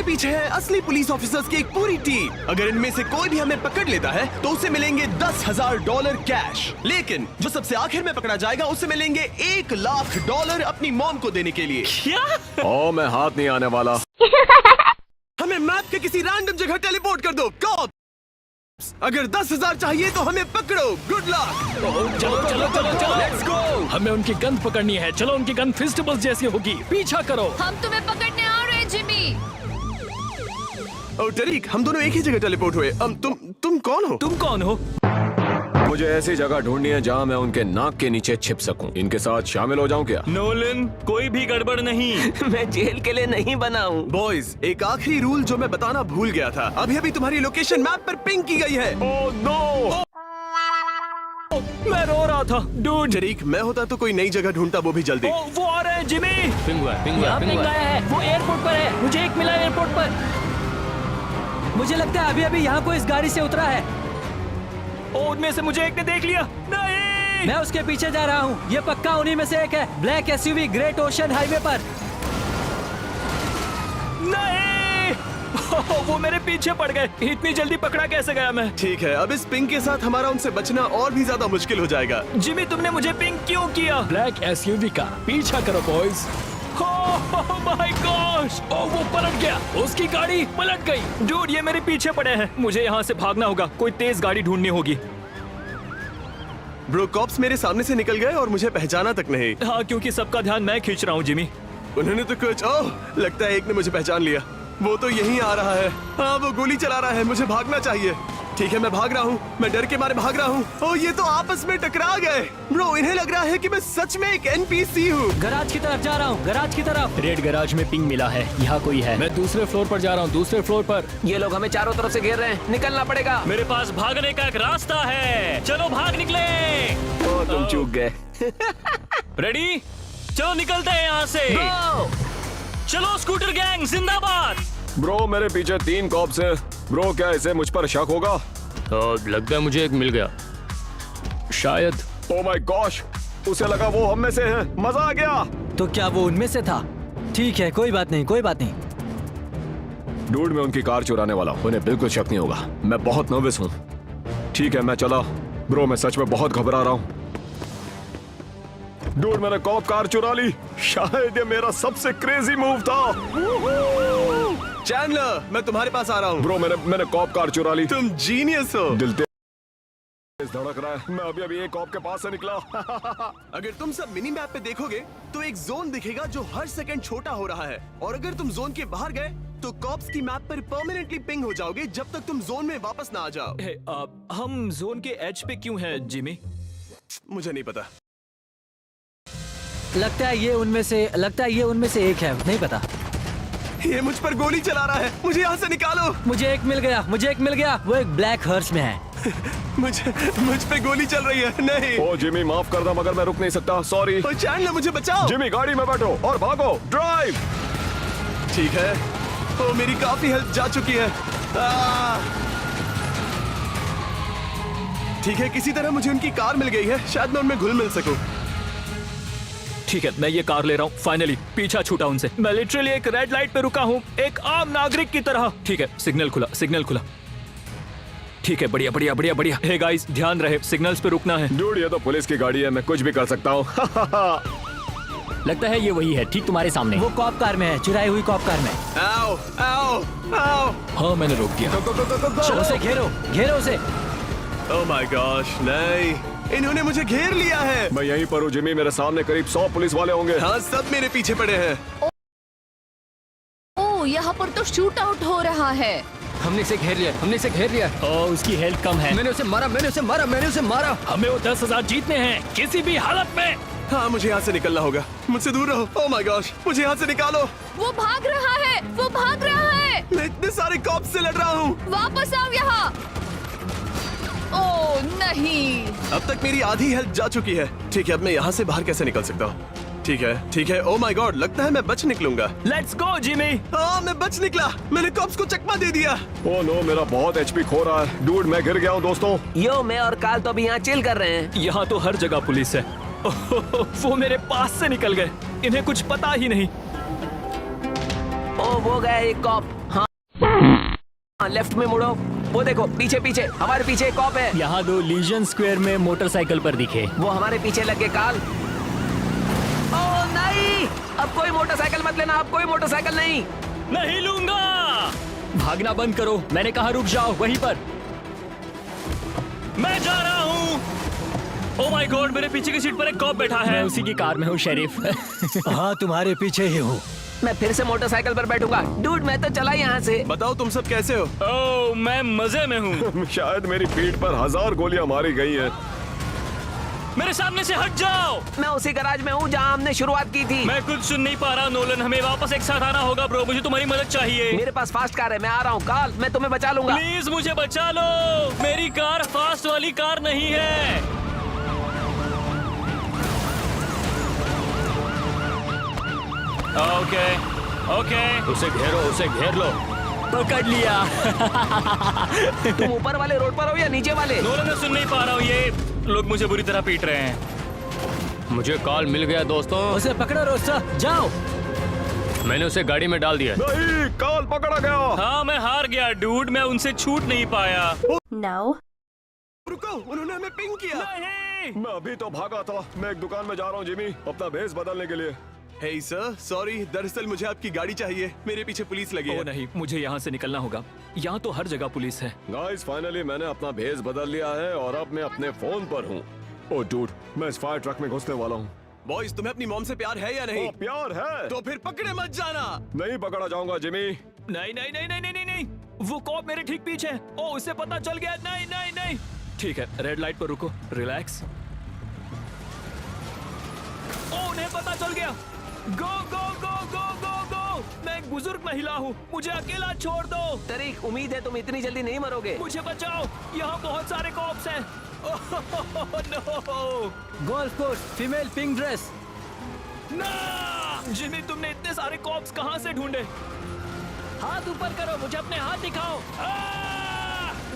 पीछे है असली पुलिस ऑफिसर्स की एक पूरी टीम। अगर इनमें से कोई भी हमें पकड़ लेता है तो उसे मिलेंगे $10,000 कैश, लेकिन जो सबसे आखिर में पकड़ा जाएगा उसे मिलेंगे $1,00,000 अपनी मॉम को देने के लिए। क्या? ओ, मैं हाथ नहीं आने वाला। हमें मैप के किसी रैंडम जगह टेलीपोर्ट कर दो कॉप्स। अगर 10,000 चाहिए तो हमें पकड़ो। Good luck. चलो चलो चलो चलो, लेट्स गो। हमें उनकी गन पकड़नी है। चलो, उनकी गन फिस्टबल्स जैसी होगी। पीछा करो। हम तुम्हें पकड़ने आ रहे हैं जिमी। ओ टरीक, हम दोनों एक ही जगह टेलीपोर्ट हुए। तुम कौन हो? तुम कौन हो? मुझे ऐसी जगह ढूंढनी है जहाँ मैं उनके नाक के नीचे छिप सकूं। इनके साथ शामिल हो जाऊं क्या? नोलन, कोई भी गड़बड़ नहीं। मैं जेल के लिए नहीं बना हूँ। बॉयज, एक आखिरी रूल जो मैं बताना भूल गया था। अभी अभी तुम्हारी लोकेशन मैप पर पिंग की गई है। Oh no! मैं रो रहा था। डूड, टरीक, मैं होता तो कोई नई जगह ढूंढता, वो भी जल्दी। वो आ रहे हैं जिमी। यहाँ पिंग आया है। वो एयरपोर्ट पर है। मुझे एक मिला एयरपोर्ट पर। मुझे लगता है अभी अभी यहाँ कोई इस गाड़ी से उतरा है। उनमें से मुझे एक ने देख लिया। नहीं, मैं उसके पीछे जा रहा हूँ। ये पक्का उन्हीं में से एक है। Black SUV great ocean highway पर। नहीं। वो मेरे पीछे पड़ गए। इतनी जल्दी पकड़ा कैसे गया मैं? ठीक है, अब इस पिंग के साथ हमारा उनसे बचना और भी ज्यादा मुश्किल हो जाएगा। जिमी, तुमने मुझे पिंग क्यों किया? ब्लैक एसयूवी का पीछा करो बॉयज। My gosh! ओह, वो पलट गया। उसकी गाड़ी पलट गई। डूड, ये मेरे पीछे पड़े हैं। मुझे यहाँ से भागना होगा। कोई तेज गाड़ी ढूंढनी होगी। ब्रो, कॉप्स मेरे सामने से निकल गए और मुझे पहचाना तक नहीं। हाँ, क्योंकि सबका ध्यान मैं खींच रहा हूँ जिमी। उन्होंने तो कुछ लगता है एक ने मुझे पहचान लिया। वो तो यहीं आ रहा है। हाँ, वो गोली चला रहा है। मुझे भागना चाहिए। ठीक है, मैं भाग रहा हूँ। मैं डर के मारे भाग रहा हूँ। ओह, ये तो आपस में टकरा गए। ब्रो, इन्हें लग रहा है कि मैं सच में एक NPC हूँ। गराज की तरफ जा रहा हूँ। गराज की तरफ। रेड गैराज में पिंग मिला है। यहाँ कोई है। मैं दूसरे फ्लोर पर जा रहा हूँ। दूसरे फ्लोर पर। ये लोग हमें चारों तरफ से घेर रहे हैं। निकलना पड़ेगा। मेरे पास भागने का एक रास्ता है। चलो भाग निकले। ओह, तुम चूक गए। रेडी? चलो निकलते हैं यहाँ से। चलो स्कूटर गैंग जिंदाबाद। ब्रो, मेरे पीछे 3 कॉप्स हैं। ब्रो, क्या इसे मुझ पर शक होगा? लगता है मुझे एक मिल गया। शायद। Oh my gosh! उसे लगा वो हम में से है। मजा आ गया। तो क्या वो उनमें से था? ठीक है, कोई बात नहीं, कोई बात नहीं। डूड, मैं उनकी कार चुराने वाला हूँ। उन्हें बिल्कुल शक नहीं होगा। मैं बहुत नर्वस हूँ। ठीक है, मैं चला। ब्रो, मैं सच में बहुत घबरा रहा हूँ। डूड, मैंने कॉप कार चुरा ली। शायद ये मेरा सबसे क्रेजी मूव था। चैंडलर, मैं तुम्हारे पास आ रहा हूँ। ब्रो, मैंने कॉप कार चुरा ली। तुम जीनियस हो। दिल तेज धड़क रहा है। मैं अभी एक कॉप के पास से निकला। अगर तुम सब मिनी मैप पे देखोगे तो एक जोन दिखेगा जो हर सेकंड छोटा हो रहा है, और अगर तुम जोन के बाहर गए तो कॉप्स की मैप पर परमानेंटली पिंग हो जाओगे जब तक तुम जोन में वापस ना आ जाओ। हम जोन के एज पे क्यों हैं जिमी? मुझे नहीं पता। लगता है ये उनमें से एक है। नहीं पता। ये मुझ पर गोली चला रहा है। मुझे यहाँ से निकालो। मुझे एक मिल गया। वो एक ब्लैक हर्स में है। मुझ पे गोली चल रही है। नहीं। ओ जिमी, माफ कर दो, मगर मैं रुक नहीं सकता। सॉरी। ओ चैंडलर, मुझे बचाओ। जिमी, गाड़ी में बैठो और भागो। ड्राइव। ठीक है। ओ, मेरी काफी हेल्प जा चुकी है। ठीक है, किसी तरह मुझे उनकी कार मिल गई है। शायद मैं उनमें घुल मिल सकूं। ठीक है, मैं ये कार ले रहा हूँ। फाइनली पीछा छूटा उनसे। मैं लिटरली एक रेड लाइट पे रुका हूँ, एक आम नागरिक की तरह। ठीक है, सिग्नल खुला। ठीक है, बढ़िया। हे गाइस, ध्यान रहे, सिग्नल्स पे रुकना है। डूड, ये तो पुलिस की गाड़ी है। मैं कुछ भी कर सकता हूँ। लगता है ये वही है, ठीक तुम्हारे सामने। वो कॉप कार में है, चुराई हुई कॉप कार में। आओ। हाँ, मैंने रोक दिया। चलो उसे घेरो उसे। ओह माय गॉश, नहीं, इन्होंने मुझे घेर लिया है। मैं यहीं पर हूँ जिमी। मेरे सामने करीब 100 पुलिस वाले होंगे। हाँ, सब मेरे पीछे पड़े हैं। ओह, यहाँ पर तो शूट आउट हो रहा है। हमने इसे घेर लिया। ओह, उसकी हेल्थ कम है। मैंने उसे मारा। हमें वो 10,000 जीतने हैं किसी भी हालत में। हाँ, मुझे यहाँ से निकलना होगा। मुझसे दूर रहो। ओह माय गॉश, मुझे यहाँ से निकालो। वो भाग रहा है। मैं इतने सारे कॉप्स से लड़ रहा हूँ। वापस आओ यहाँ। ओह नहीं। अब तक मेरी आधी हेल्थ जा चुकी है। ठीक है, अब मैं यहाँ से बाहर कैसे निकल सकता हूँ? ठीक है। ओह माय गॉड, लगता है मैं बच निकलूंगा। Let's go Jimmy. हाँ, मैं बच निकला। मैंने कॉप्स को चकमा दे दिया। ओह नो, मेरा बहुत HP खो रहा है। डूड, मैं गिर गया हूँ दोस्तों। यो, मैं और काल तो अभी यहाँ चिल कर रहे हैं। यहाँ तो हर जगह पुलिस है। वो मेरे पास से निकल गए। इन्हें कुछ पता ही नहीं। ओह, वो गया एक कॉप। हाँ लेफ्ट में मुड़ो, वो देखो पीछे पीछे, हमारे पीछे एक कॉप है। यहाँ 2 लीजन स्क्वायर में मोटरसाइकिल पर दिखे। वो हमारे पीछे लगे काल। ओ नहीं, अब कोई मोटरसाइकिल मत लेना, अब कोई मोटरसाइकिल नहीं। नहीं लूंगा। भागना बंद करो, मैंने कहा रुक जाओ वहीं पर। मैं जा रहा हूँ। ओ माय गॉड, मेरे पीछे की सीट पर एक कॉप बैठा मैं है। उसी की कार में हूँ शेरिफ। हाँ तुम्हारे पीछे ही हूँ। मैं फिर से मोटरसाइकिल पर बैठूंगा। डूड मैं तो चला यहाँ से। बताओ तुम सब कैसे हो? ओह मैं मजे में हूँ। शायद मेरी पीठ पर 1000 गोलियां मारी गई हैं। मेरे सामने से हट जाओ। मैं उसी गैराज में हूँ जहाँ हमने शुरुआत की थी। मैं कुछ सुन नहीं पा रहा नोलन, हमें वापस एक साथ आना होगा ब्रो, मुझे तुम्हारी मदद चाहिए। मेरे पास फास्ट कार है, मैं आ रहा हूँ। काल मैं तुम्हें बचा लूंगा। प्लीज मुझे बचा लो, मेरी कार फास्ट वाली कार नहीं है। ओके ओके, उसे घेर लो। पकड़ लिया। तुम ऊपर वाले रोड पर हो या नीचे वाले? नोलन मैं सुन नहीं पा रहा हूँ, ये लोग मुझे बुरी तरह पीट रहे हैं। मुझे कॉल मिल गया दोस्तों, उसे पकड़ो रोस्टर, जाओ। मैंने उसे गाड़ी में डाल दिया। नहीं, काल पकड़ा गया। हाँ मैं हार गया डूड, मैं उनसे छूट नहीं पाया। No. रुको, उन्होंने हमें पिंग किया। नहीं। मैं अभी तो भागा था। मैं एक दुकान में जा रहा हूँ जिमी, अपना भेस बदलने के लिए। हे सर, सॉरी, दरअसल मुझे आपकी गाड़ी चाहिए। मेरे पीछे पुलिस लगी ओ है। नहीं, मुझे यहाँ से निकलना होगा, यहाँ तो हर जगह पुलिस है। गाइस फाइनली मैंने अपना भेस बदल लिया है और अब मैं अपने फोन पर हूँ। ओह डूड, मैं इस फायर ट्रक में घुसने वाला हूँ। बॉयज, तुम्हें अपनी मॉम से प्यार है या नहीं? ओह, प्यार है तो फिर पकड़े मत जाना। नहीं पकड़ा जाऊंगा जिमी। नहीं नहीं नहीं नहीं नहीं नहीं नहीं, वो कॉप मेरे ठीक पीछे है। ओ उसे पता चल गया। नहीं नहीं नहीं, ठीक है रेड लाइट पर रुको, रिलैक्स। ओ उन्हें पता चल गया। गो गो गो गो गो गो, मैं एक बुजुर्ग महिला हूँ, मुझे अकेला छोड़ दो। तरीक, उम्मीद है तुम इतनी जल्दी नहीं मरोगे। मुझे बचाओ, यहाँ बहुत सारे कॉप्स हैं। Oh no, golf course, female pink dress. ना जिमी, तुमने इतने सारे कॉप्स कहाँ से ढूंढे? हाथ ऊपर करो, मुझे अपने हाथ दिखाओ।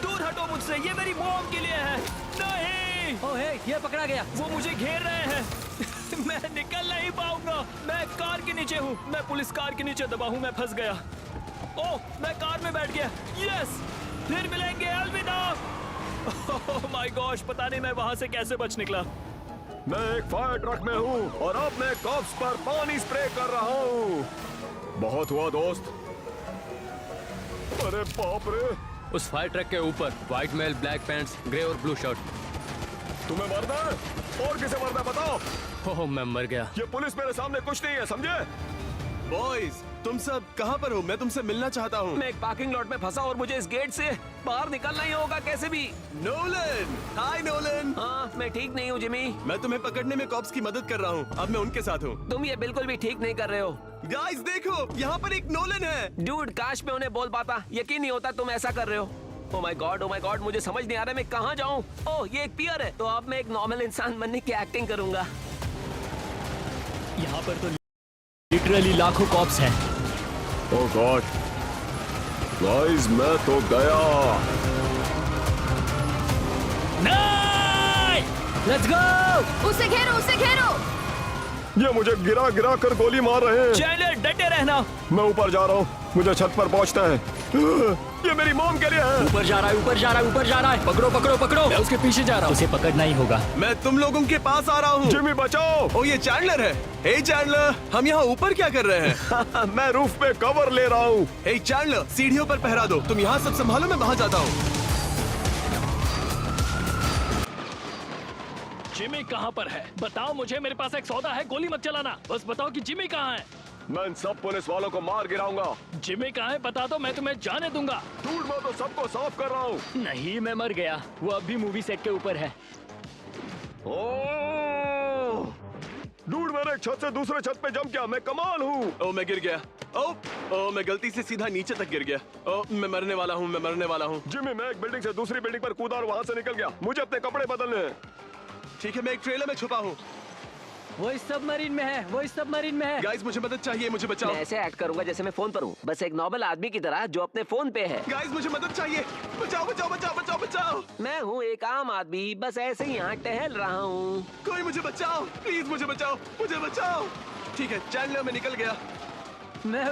दूर हटो मुझसे, ये मेरी मॉम के लिए है। नहीं, ओह हे, ये पकड़ा गया। वो मुझे घेर रहे हैं। मैं निकल नहीं पाऊंगा, मैं कार के नीचे हूँ, मैं पुलिस कार के नीचे दबा हूँ, मैं फंस गया। ओह मैं कार में बैठ गया। यस, फिर मिलेंगे, अलविदा। ओह माय गॉश, पता नहीं मैं वहां से कैसे बच निकला। मैं एक फायर ट्रक में हूँ और अब मैं कॉप्स पर पानी स्प्रे कर रहा हूँ। बहुत हुआ दोस्त। अरे बाप रे, उस फायर ट्रक के ऊपर white male, black pants, grey और ब्लू शर्ट। तुम्हें मरना है? और किसे मरना है बताओ? ओह मैं मर गया। ये पुलिस मेरे सामने कुछ नहीं है, समझे? बॉयज, तुम सब कहाँ पर हो? मैं तुमसे मिलना चाहता हूँ। मैं एक पार्किंग लॉट में फंसा और मुझे इस गेट से बाहर निकलना ही होगा कैसे भी। नोलन, हाय नोलन। हाँ मैं ठीक नहीं हूँ जिमी। मैं तुम्हें पकड़ने में कॉप्स की मदद कर रहा हूँ। अब मैं उनके साथ हूँ। तुम ये बिल्कुल भी ठीक नहीं कर रहे हो। गाइस देखो, यहाँ पर एक नोलन है। डूड काश मैं उन्हें बोल पाता, यकीन नहीं होता तुम ऐसा कर रहे हो। ओ माय गॉड, मुझे समझ नहीं आ रहा मैं कहाँ जाऊँ। ओह ये एक पियर है, तो अब मैं एक नॉर्मल इंसान बनने की एक्टिंग करूंगा। यहाँ पर तो लिटरली लाखों कॉप्स हैं। ओह गॉड, गाइस मैं तो गया। नहीं, लेट्स गो। उसे घेरो, उसे घेरो। ये मुझे गिरा गिरा कर गोली मार रहे हैं। चैनल डटे रहना। मैं ऊपर जा रहा हूँ, मुझे छत पर पहुँचना है। ये मेरी मॉम के लिए है। ऊपर जा रहा है, ऊपर जा रहा है, ऊपर जा रहा है। पकड़ो पकड़ो पकड़ो। मैं उसके पीछे जा रहा हूँ, उसे पकड़ना ही होगा। मैं तुम लोगों के पास आ रहा हूँ। जिमी बचाओ। ओ ये चैंडलर है। हे चैंडलर, हम यहाँ ऊपर क्या कर रहे हैं? मैं रूफ पे कवर ले रहा हूँ। हे चैंडलर, सीढ़ियों पर पहरा दो। तुम यहाँ सब संभालो, मैं वहाँ जाता हूँ। जिमी कहाँ पर है? बताओ मुझे, मेरे पास एक सौदा है, गोली मत चलाना। बस बताओ कि जिमी कहाँ है। मैं इन सब पुलिस वालों को मार गिराऊंगा। जिमी कहाँ है बता दो, मैं तुम्हें जाने दूंगा। दूर मैं तो सबको साफ कर रहा हूँ। नहीं मैं मर गया, वो अब भी मूवी सेट के ऊपर है। डूड मैंने एक छत से दूसरे छत पे जंप किया, मैं कमाल हूँ। ओ मैं गिर गया। ओ मैं गलती से सीधा नीचे तक गिर गया। ओ मैं मरने वाला हूँ, मैं मरने वाला हूँ। जिमी मैं एक बिल्डिंग से दूसरी बिल्डिंग पर कूदा और वहाँ से निकल गया। मुझे अपने कपड़े बदलने हैं। ठीक है, मैं एक ट्रेलर में छुपा हूँ। वो इस सबमरीन में है, वो इस सबमरीन में है। गाइस मुझे मदद चाहिए, मुझे बचाओ। मैं ऐसे एक्ट करूंगा जैसे मैं फोन पर हूँ, बस एक नॉर्मल आदमी की तरह जो अपने फोन पे है। गाइस मुझे मदद चाहिए, बचाओ बचाओ बचाओ बचाओ बचाओ। मैं हूँ एक आम आदमी, बस ऐसे ही यहाँ टहल रहा हूँ। कोई मुझे बचाओ, प्लीज मुझे बचाओ, मुझे बचाओ। ठीक है चैंडलर, मैं निकल गया। मैं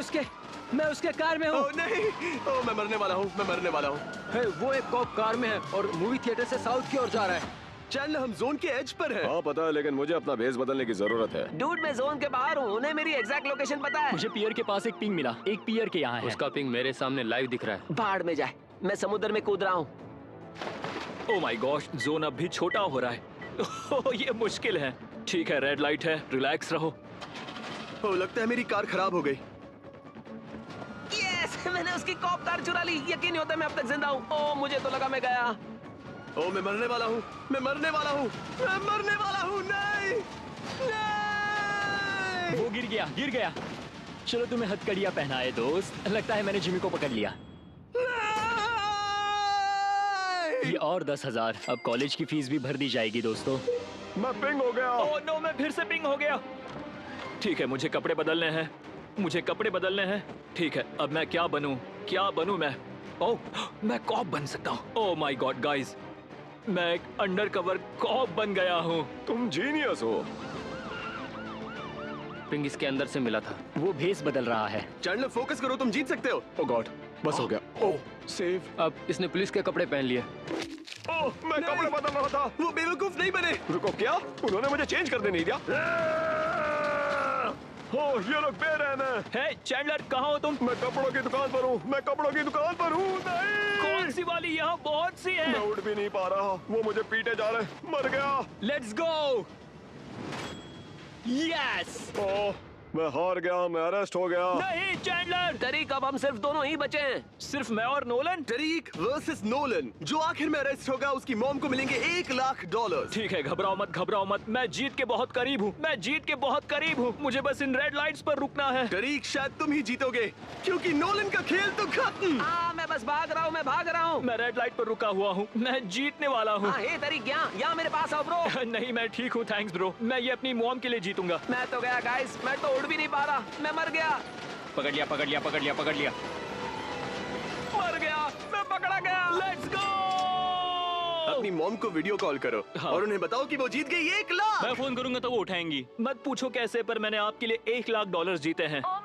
मैं उसके कार में हूँ। ओ नहीं, ओ मैं मरने वाला हूँ, मैं मरने वाला हूँ। है, वो एक कॉप कार में है और मूवी थिएटर से साउथ की ओर जा रहा है। चैंडलर हम जोन के एज पर है। हाँ पता है, लेकिन मुझे अपना भेस बदलने की जरूरत है। डूड मैं जोन के बाहर हूँ, उन्हें मेरी एग्जैक्ट लोकेशन पता है। मुझे पियर के पास एक पिंग मिला, एक पियर के यहाँ है। उसका पिंग मेरे सामने लाइव दिख रहा है। बाढ़ में जाए, मैं समुद्र में कूद रहा हूँ। ओ माय गॉश, जोन अब भी छोटा हो रहा है। ओह, ये मुश्किल है। ठीक है, रेड लाइट है, रिलैक्स रहो। ओ लगता है मेरी कार खराब हो गई। यस, मैंने उसकी कॉप कार चुरा ली। यकीन नहीं होता मैं अब तक जिंदा हूँ। ओ मुझे तो लगा मैं गया। ओ मैं मरने वाला हूँ, मैं मरने वाला हूँ, मैं मरने वाला हूँ। नहीं, नहीं। वो गिर गया, गिर गया। चलो तुम्हें हथकड़ियाँ पहनाए दोस्त। लगता है मैंने जिमी को पकड़ लिया। ये और 10,000। अब कॉलेज की फीस भी भर दी जाएगी दोस्तों। मैं पिंग हो गया। ओह नो, मैं फिर से पिंग हो गया। ठीक है, मुझे कपड़े बदलने हैं, मुझे कपड़े बदलने हैं। ठीक है, अब मैं क्या बनूं? क्या बनूं मैं? ओह, मैं कॉप बन सकता हूँ। ओह माय गॉड गाइस, मैं एक अंडरकवर कॉप बन गया हूँ। तुम जीनियस हो। पिंग इसके अंदर से मिला था। वो भेस बदल रहा है। चैंडलर फोकस करो, तुम जीत सकते हो। ओ गॉड, बस हो गया। ओह सेव। अब इसने पुलिस के कपड़े पहन लिए। ओह मैं कपड़े बदल रहा था। वो बेवकूफ नहीं बने। रुको, क्या उन्होंने मुझे चेंज करने नहीं दिया? ओह ये लोग बेरहम हैं। हे चैंडलर, कहाँ हो तुम? मैं कपड़ों की दुकान पर हूँ, मैं कपड़ों की दुकान पर हूँ। नहीं, कौन सी वाली? यहाँ बहुत सी मैं है। उठ भी नहीं पा रहा। वो मुझे पीटे जा रहे। मर गया। Let's go. यस। ओह मैं हार गया, मैं अरेस्ट हो गया। नहीं चैंडलर, तरीक अब हम सिर्फ दोनों ही बचे हैं। सिर्फ मैं और नोलन। टरीक versus Nolan. जो आखिर में अरेस्ट होगा उसकी मॉम को मिलेंगे $1,00,000। ठीक है, घबराओ मत, घबराओ मत। मैं जीत के बहुत करीब हूँ, मैं जीत के बहुत करीब हूँ। मुझे बस इन रेड लाइट्स पर रुकना है। टरीक शायद तुम ही जीतोगे, क्योंकि नोलन का खेल तो खत्म। हाँ मैं बस भाग रहा हूँ, मैं भाग रहा हूँ। मैं रेड लाइट पर रुका हुआ हूँ, मैं जीतने वाला हूँ। हाँ हे तरीक, यहाँ मेरे पास आओ ब्रो। नहीं, मैं ठीक हूँ, थैंक्स ब्रो। मैं ये अपनी मॉम के लिए जीतूंगा। मैं तो गया गाइस, मैं तो उड़ भी नहीं पा रहा, मैं मर गया। पकड़ लिया, पकड़ लिया, पकड़ लिया, पकड़ लिया। मर गया, मैं पकड़ा गया। Let's go. अपनी मॉम को वीडियो कॉल करो हाँ। और उन्हें बताओ कि वो जीत गई $1,00,000। मैं फोन करूंगा तो वो उठाएंगी। मत पूछो कैसे, पर मैंने आपके लिए $1,00,000 जीते हैं। ओ